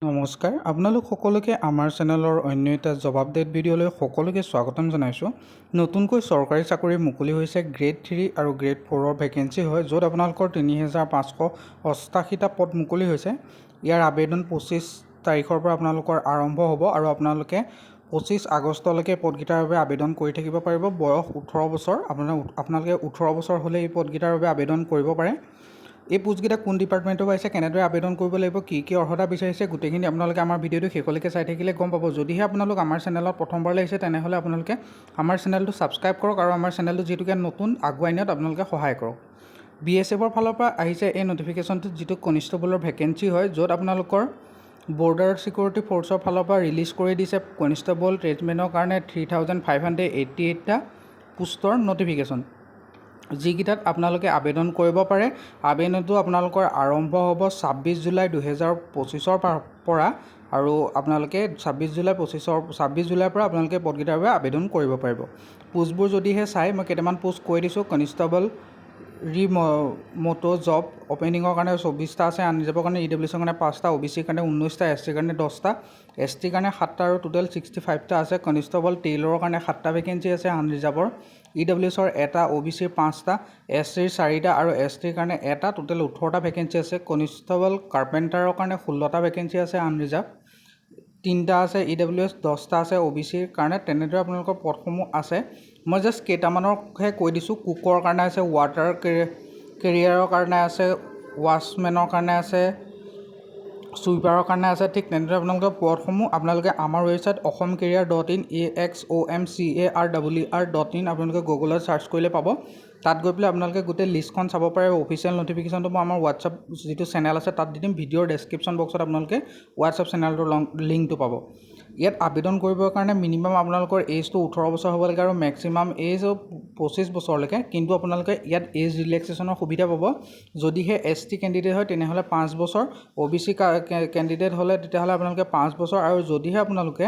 নমস্কাৰ, আপোনালোক সকলোকে আমাৰ চেনেলৰ অন্য এটা জবাব ডেট ভিডিঅ'লৈ সকলোকে স্বাগতম জনাইছোঁ। নতুনকৈ চৰকাৰী চাকৰি মুকলি হৈছে গ্ৰেড 3 আৰু গ্ৰেড 4ৰ ভেকেঞ্চি হয়, য'ত আপোনালোকৰ ৩,৫৮৮টা পদ মুকলি হৈছে। ইয়াৰ আবেদন ২৫ তাৰিখৰ পৰা আপোনালোকৰ আৰম্ভ হ'ব আৰু আপোনালোকে ২৫ আগষ্টলৈকে পদকেইটাৰ বাবে আবেদন কৰি থাকিব পাৰিব। বয়স ১৮ বছৰ, আপোনালোকে ১৮ বছৰ হ'লে এই পদকেইটাৰ বাবে আবেদন কৰিব পাৰে। এই পোষ্টকেইটা কোন ডিপাৰ্টমেণ্টৰ পৰা আহিছে, কেনেদৰে আবেদন কৰিব লাগিব, কি অৰ্হতা বিচাৰিছে, গোটেইখিনি আপোনালোকে আমাৰ ভিডিঅ'টো শেষলৈকে চাই থাকিলে গম পাব। যদিহে আপোনালোক আমাৰ চেনেলত প্ৰথমবাৰলৈ আহিছে তেনেহ'লে আপোনালোকে আমাৰ চেনেলটো ছাবস্ক্ৰাইব কৰক আৰু আমাৰ চেনেলটো যিটোকে নতুন আগুৱাই নিয়াত আপোনালোকে সহায় কৰক। BSFৰ ফালৰ পৰা আহিছে এই নটিফিকেশ্যনটো, যিটো কনিষ্টেবলৰ ভেকেঞ্চি হয়, য'ত আপোনালোকৰ বৰ্ডাৰ ছিকিউৰিটি ফ'ৰ্চৰ ফালৰ পৰা ৰিলিজ কৰি দিছে কনিষ্টেবল ট্ৰেডমেনৰ কাৰণে 3,588টা পোষ্টৰ নটিফিকেশ্যন, যিকেইটাত আপোনালোকে আবেদন কৰিব পাৰে। আবেদনটো আপোনালোকৰ আৰম্ভ হ'ব ২৬ জুলাই ২০২৫ৰ পৰা আৰু আপোনালোকে ২৬ জুলাইৰ পৰা আপোনালোকে পদকেইটাৰ বাবে আবেদন কৰিব পাৰিব। পোষ্টবোৰ যদিহে চাই, মই কেইটামান পোষ্ট কৈ দিছোঁ। কনিষ্টেবল ৰিম'ট জব অপেনিঙৰ কাৰণে ২৪টা আছে, আনৰিজাৰ্ভৰ কাৰণে EWCৰ কাৰণে 5টা, OBCৰ কাৰণে 19টা, SCৰ কাৰণে 10টা, STৰ কাৰণে 7টা আৰু টোটেল 65টা আছে। কনিষ্টেবল টেইলৰৰ কাৰণে 7টা ভেকেঞ্চি আছে, আনৰিজাৰ্ভৰ, EWCৰ 1টা, OBCৰ 5টা, SCৰ 4টা আৰু STৰ কাৰণে 1টা, টোটেল 18টা ভেকেঞ্চি আছে। কনিষ্টেবল কাৰ্পেণ্টাৰৰ কাৰণে 16টা ভেকেঞ্চি আছে, আনৰিজাৰ্ভ 3টা আছে, EWC 10টা আছে, OBCৰ কাৰণে তেনেদৰে আপোনালোকৰ পদসমূহ আছে। মই জাষ্ট কেইটামানৰহে কৈ দিছোঁ। কুকৰ কাৰণে আছে, ৱাটাৰ কেৰিয়াৰৰ কাৰণে আছে, ৱাছমেনৰ কাৰণে আছে, ছুইপাৰৰ কাৰণে আছে। ঠিক তেনেদৰে আপোনালোকৰ পদসমূহ আপোনালোকে আমাৰ ৱেবছাইট অসমকেৰিয়াৰ.in AXOMCARWR.in আপোনালোকে গুগলত চাৰ্চ কৰিলে পাব। তাত গৈ পেলাই আপোনালোকে গোটেই লিষ্টখন চাব পাৰে। অফিচিয়েল নটিফিকেশ্যনটো মই আমাৰ হোৱাটছআপ যিটো চেনেল আছে তাত দি দিম। ভিডিঅ'ৰ ডেছক্ৰিপশ্যন বক্সত আপোনালোকে হোৱাটছআপ চেনেলটোৰ লিংকটো পাব। ইয়াত আবেদন কৰিবৰ কাৰণে মিনিমাম আপোনালোকৰ এজটো 18 বছৰ হ'ব লাগে আৰু মেক্সিমাম এজ 25 বছৰলৈকে। কিন্তু আপোনালোকে ইয়াত এজ ৰিলেক্সেশ্যনৰ সুবিধা পাব। যদিহে ST কেণ্ডিডেট হয় তেনেহ'লে 5 বছৰ, OBC কেণ্ডিডেট হ'লে তেতিয়াহ'লে আপোনালোকে 5 বছৰ, আৰু যদিহে আপোনালোকে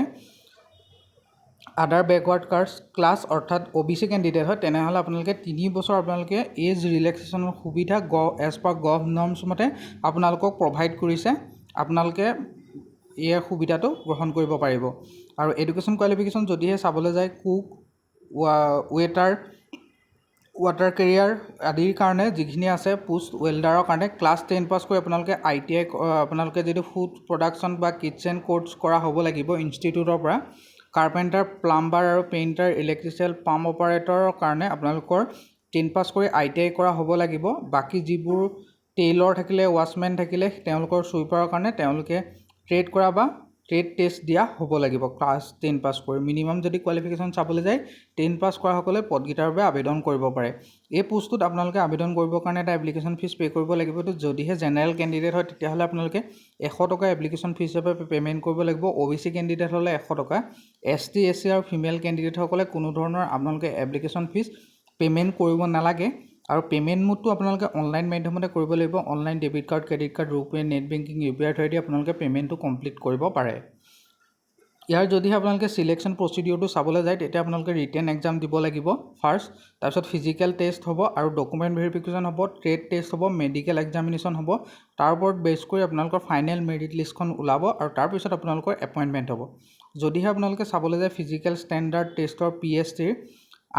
আদাৰ বেকৱাৰ্ড ক্লাছ অৰ্থাৎ OBC কেণ্ডিডেট হয় তেনেহ'লে আপোনালোকে 3 বছৰ আপোনালোকে এজ ৰিলেক্সেশ্যনৰ সুবিধা এজ পাৰ গভ নৰ্মছ মতে আপোনালোকক প্ৰভাইড কৰিছে। আপোনালোকে এই সুবিধাটো গ্ৰহণ কৰিব পাৰিব। আৰু এডুকেশ্যন কোৱালিফিকেশ্যন যদিহে চাবলৈ যায়, কুক, ৱেটাৰ, ৱাটাৰ কেৰিয়াৰ আদিৰ কাৰণে যিখিনি আছে পোষ্ট, ৱেল্ডাৰৰ কাৰণে ক্লাছ 10 পাছ কৰি আপোনালোকে ITI আপোনালোকে যিটো ফুড প্ৰডাকশ্যন বা কিটচেন কোৰ্চ কৰা হ'ব লাগিব ইনষ্টিটিউটৰ পৰা। কাৰ্পেণ্টাৰ, প্লাম্বাৰ আৰু পেইণ্টাৰ, ইলেক্ট্ৰিচিয়ান, পাম্প অপাৰেটৰৰ কাৰণে আপোনালোকৰ 10 পাছ কৰি ITI কৰা হ'ব লাগিব। বাকী যিবোৰ টেইলৰ থাকিলে, ৱাছমেন থাকিলে, তেওঁলোকৰ ছুইপাৰৰ কাৰণে তেওঁলোকে ট্ৰেড কৰা বা ট্ৰেড টেষ্ট দিয়া হ'ব লাগিব ক্লাছ 10 পাছ কৰি। মিনিমাম যদি কোৱালিফিকেশ্যন চাবলৈ যায় 10 পাছ কৰাসকলে পদকেইটাৰ বাবে আবেদন কৰিব পাৰে। এই পোষ্টটোত আপোনালোকে আবেদন কৰিবৰ কাৰণে এটা এপ্লিকেশ্যন ফিজ পে' কৰিব লাগিব। যদিহে জেনেৰেল কেণ্ডিডেট হয় তেতিয়াহ'লে আপোনালোকে 100 টকা এপ্লিকেশ্যন ফিজ হিচাপে পে'মেণ্ট কৰিব লাগিব। OBC কেণ্ডিডেট হ'লে 100 টকা, ST, SC আৰু ফিমেল কেণ্ডিডেটসকলে কোনো ধৰণৰ আপোনালোকে এপ্লিকেশ্যন ফিজ পে'মেণ্ট কৰিব নালাগে। আৰু পে'মেণ্ট মোডটো আপোনালোকে অনলাইন মাধ্যমতে কৰিব লাগিব। Online debit card, credit card, RuPay, net banking, UPI থ্ৰুৱেদি আপোনালোকে পে'মেণ্টটো কমপ্লিট কৰিব পাৰে। ইয়াৰ যদিহে আপোনালোকে চিলেকশ্যন প্ৰচিডিঅ'ৰটো চাবলৈ যায় তেতিয়া আপোনালোকে ৰিটেন এক্সাম দিব লাগিব ফাৰ্ষ্ট, তাৰপিছত ফিজিকেল টেষ্ট হ'ব আৰু ডকুমেণ্ট ভেৰিফিকেশ্যন হ'ব, ট্ৰেড টেষ্ট হ'ব, মেডিকেল এক্সামিনেশ্যন হ'ব। তাৰ ওপৰত বেছ কৰি আপোনালোকৰ ফাইনেল মেৰিট লিষ্টখন ওলাব আৰু তাৰপিছত আপোনালোকৰ এপইণ্টমেণ্ট হ'ব। যদিহে আপোনালোকে চাবলৈ যায় ফিজিকেল ষ্টেণ্ডাৰ্ড টেষ্টৰ PSTৰ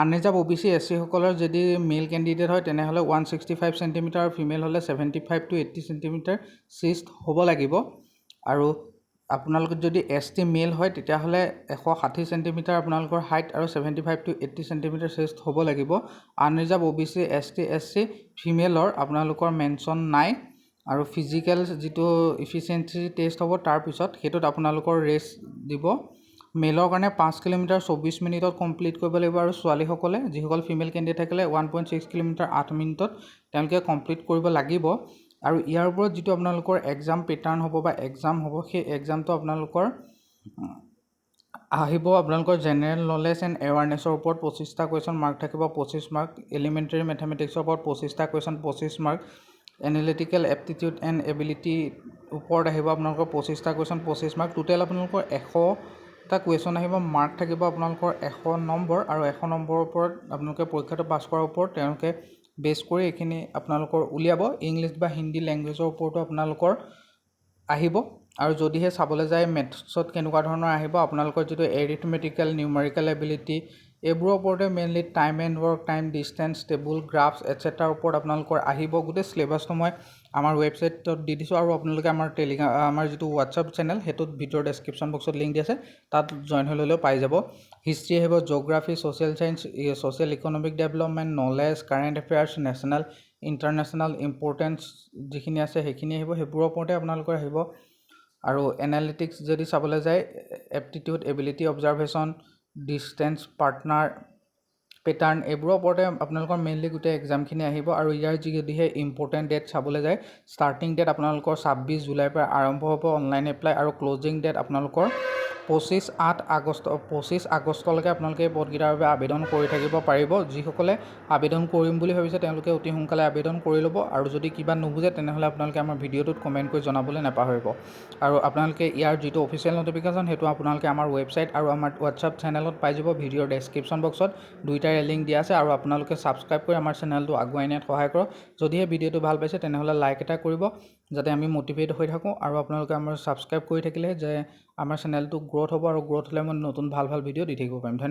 আনৰিজাৰ্ভ OBC SC সকলৰ যদি মেল কেণ্ডিডেট হয় তেনেহ'লে 165 চেণ্টিমিটাৰ আৰু ফিমেল হ'লে 75 to 80 চেণ্টিমিটাৰ চেষ্ট হ'ব লাগিব। আৰু আপোনালোকে যদি ST মেল হয় তেতিয়াহ'লে 160 চেণ্টিমিটাৰ আপোনালোকৰ হাইট আৰু 75 to 80 চেণ্টিমিটাৰ চেষ্ট হ'ব লাগিব। আনৰিজাৰ্ভ OBC ST SC ফিমেলৰ আপোনালোকৰ মেনশ্যন নাই। আৰু ফিজিকেল যিটো ইফিচিয়েঞ্চি টেষ্ট হ'ব তাৰপিছত সেইটোত আপোনালোকৰ ৰেষ্ট দিব। মেলৰ কাৰণে 5 কিলোমিটাৰ 24 মিনিটত কমপ্লিট কৰিব লাগিব আৰু ছোৱালীসকলে যিসকল ফিমেল কেণ্ডিডেট থাকিলে 1.6 কিলোমিটাৰ 8 মিনিটত তেওঁলোকে কমপ্লিট কৰিব লাগিব। আৰু ইয়াৰ ওপৰত যিটো আপোনালোকৰ এক্সাম পেটাৰ্ণ হ'ব বা এক্সাম হ'ব, সেই এক্সামটো আপোনালোকৰ আহিব আপোনালোকৰ জেনেৰেল নলেজ এণ্ড এৱাৰনেছৰ ওপৰত 25টা কুৱেশ্যন মাৰ্ক থাকিব, 25 মাৰ্ক, এলিমেণ্টেৰী মেথমেটিক্সৰ ওপৰত 25টা question 25 mark, analytical aptitude and এবিলিটিৰ ওপৰত আহিব আপোনালোকৰ 25টা কুৱেশ্যন 25 মাৰ্ক। টোটেল আপোনালোকৰ 100টা কুৱেশ্যন আহিব, মাৰ্ক থাকিব আপোনালোকৰ 100 নম্বৰ আৰু 100 নম্বৰৰ ওপৰত আপোনালোকে পৰীক্ষাটো পাছ কৰাৰ ওপৰত তেওঁলোকে বেছ কৰি এইখিনি আপোনালোকৰ উলিয়াব। ইংলিছ বা হিন্দী লেংগুৱেজৰ ওপৰতো আপোনালোকৰ আহিব। আৰু যদিহে চাবলৈ যায় মেথছত কেনেকুৱা ধৰণৰ আহিব আপোনালোকৰ যিটো এৰিথমেটিকেল নিউমেৰিকেল এবিলিটি এইবোৰৰ ওপৰতে mainly time and work time distance table graphs এটচেট্ৰাৰ ওপৰত আপোনালোকৰ আহিব গোটেই চিলেবাছটো মই আমাৰ ৱেবছাইটত দি দিছোঁ আৰু আপোনালোকে আমাৰ যিটো হোৱাটছআপ চেনেল সেইটোত ভিডিঅ'ৰ ডেছক্ৰিপশ্যন বক্সত লিংক দি আছে তাত জইন হৈ ল'লেও পাই যাব হিষ্ট্ৰী আহিব geography social science social economic development knowledge current affairs national international importance যিখিনি আছে সেইখিনি আহিব সেইবোৰৰ ওপৰতে আপোনালোকৰ আহিব আৰু এনালিটিক্স যদি চাবলৈ যায় aptitude ability observation distance partner pattern এইবোৰৰ ওপৰতে আপোনালোকৰ মেইনলি গোটেই এক্সামখিনি আহিব আৰু ইয়াৰ যদিহে ইম্পৰ্টেণ্ট ডেট চাবলৈ যায় ষ্টাৰ্টিং ডেট আপোনালোকৰ 26 জুলাইৰ পৰা আৰম্ভ হ'ব অনলাইন এপ্লাই আৰু ক্লজিং ডেট আপোনালোকৰ 25 আগষ্টলৈকে আপোনালোকে এই পদকেইটাৰ বাবে আবেদন কৰি থাকিব পাৰিব যিসকলে আবেদন কৰিম বুলি ভাবিছে তেওঁলোকে অতি সোনকালে আবেদন কৰি ল'ব আৰু যদি কিবা নুবুজে তেনেহ'লে আপোনালোকে আমাৰ ভিডিঅ'টোত কমেণ্ট কৰি জনাবলৈ নাপাহৰিব আৰু আপোনালোকে ইয়াৰ যিটো অফিচিয়েল নটিফিকেশ্যন সেইটো আপোনালোকে আমাৰ ৱেবছাইট আৰু আমাৰ হোৱাটছআপ চেনেলত পাই যাব ভিডিঅ'ৰ ডেছক্ৰিপশ্যন বক্সত দুইটাৰে লিংক দিয়া আছে আৰু আপোনালোকে ছাবস্ক্ৰাইব কৰি আমাৰ চেনেলটো আগুৱাই নিয়াত সহায় কৰক যদিহে ভিডিঅ'টো ভাল পাইছে তেনেহ'লে লাইক এটা কৰিব যাতে আমি মটিভেট হৈ থাকোঁ আৰু আপোনালোকে আমাৰ ছাবস্ক্ৰাইব কৰি থাকিলে যে আমাৰ চেনেলটো গ্ৰ'থ হ'ব আৰু গ্ৰ'থ হ'লে মই নতুন ভাল ভিডিঅ' দি থাকিব পাৰিম ধন্যবাদ।